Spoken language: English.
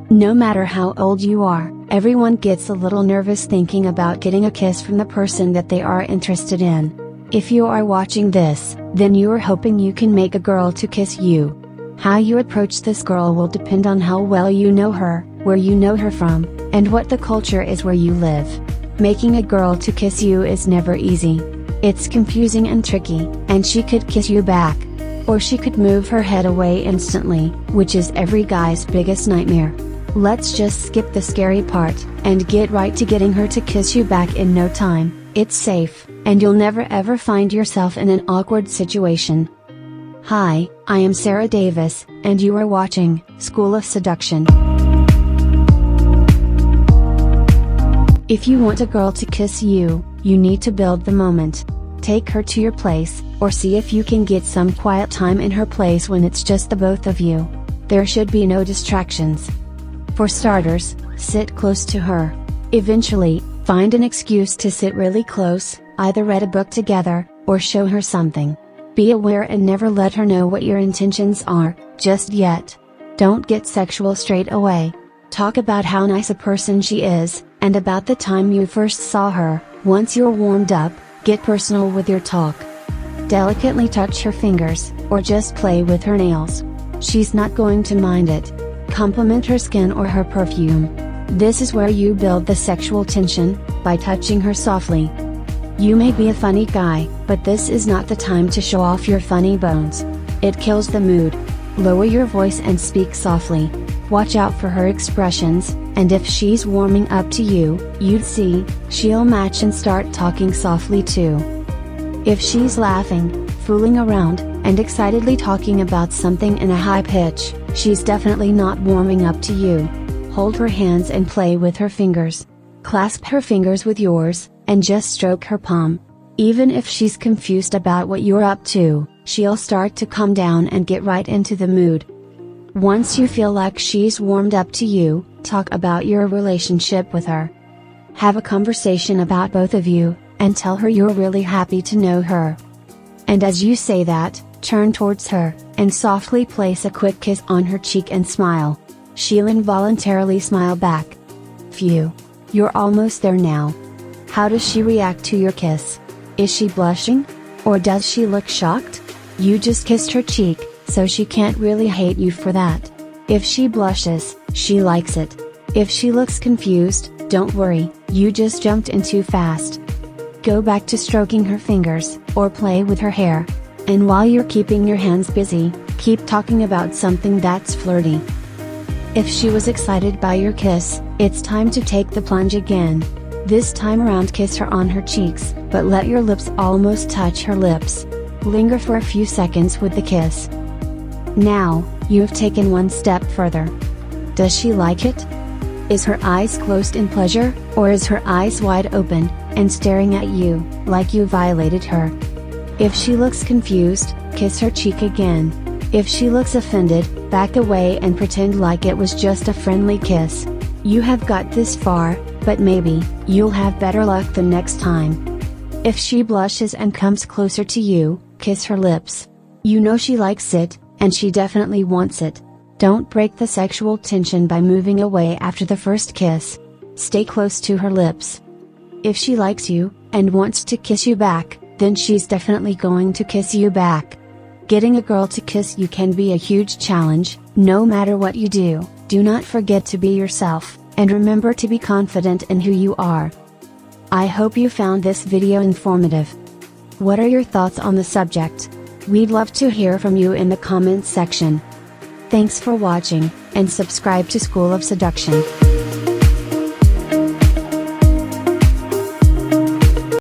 No matter how old you are, everyone gets a little nervous thinking about getting a kiss from the person that they are interested in. If you are watching this, then you are hoping you can make a girl to kiss you. How you approach this girl will depend on how well you know her, where you know her from, and what the culture is where you live. Making a girl to kiss you is never easy. It's confusing and tricky, and she could kiss you back. Or she could move her head away instantly, which is every guy's biggest nightmare. Let's just skip the scary part, and get right to getting her to kiss you back in no time. It's safe, and you'll never ever find yourself in an awkward situation. Hi, I am Sarah Davis, and you are watching School of Seduction. If you want a girl to kiss you, you need to build the moment. Take her to your place, or see if you can get some quiet time in her place when it's just the both of you. There should be no distractions. For starters, sit close to her. Eventually, find an excuse to sit really close, either read a book together, or show her something. Be aware and never let her know what your intentions are, just yet. Don't get sexual straight away. Talk about how nice a person she is, and about the time you first saw her. Once you're warmed up, get personal with your talk. Delicately touch her fingers, or just play with her nails. She's not going to mind it. Compliment her skin or her perfume. This is where you build the sexual tension, by touching her softly. You may be a funny guy, but this is not the time to show off your funny bones. It kills the mood. Lower your voice and speak softly. Watch out for her expressions, and if she's warming up to you, you'd see, she'll match and start talking softly too. If she's laughing, fooling around, and excitedly talking about something in a high pitch, she's definitely not warming up to you. Hold her hands and play with her fingers. Clasp her fingers with yours, and just stroke her palm. Even if she's confused about what you're up to, she'll start to calm down and get right into the mood. Once you feel like she's warmed up to you, talk about your relationship with her. Have a conversation about both of you, and tell her you're really happy to know her. And as you say that, turn towards her, and softly place a quick kiss on her cheek and smile. She'll involuntarily smile back. Phew! You're almost there now. How does she react to your kiss? Is she blushing? Or does she look shocked? You just kissed her cheek, so she can't really hate you for that. If she blushes, she likes it. If she looks confused, don't worry, you just jumped in too fast. Go back to stroking her fingers, or play with her hair. And while you're keeping your hands busy, keep talking about something that's flirty. If she was excited by your kiss, it's time to take the plunge again. This time around, kiss her on her cheeks, but let your lips almost touch her lips. Linger for a few seconds with the kiss. Now, you have taken one step further. Does she like it? Is her eyes closed in pleasure, or is her eyes wide open, and staring at you, like you violated her? If she looks confused, kiss her cheek again. If she looks offended, back away and pretend like it was just a friendly kiss. You have got this far, but maybe, you'll have better luck the next time. If she blushes and comes closer to you, kiss her lips. You know she likes it, and she definitely wants it. Don't break the sexual tension by moving away after the first kiss. Stay close to her lips. If she likes you, and wants to kiss you back, then she's definitely going to kiss you back. Getting a girl to kiss you can be a huge challenge. No matter what you do, do not forget to be yourself, and remember to be confident in who you are. I hope you found this video informative. What are your thoughts on the subject? We'd love to hear from you in the comments section. Thanks for watching, and subscribe to School of Seduction.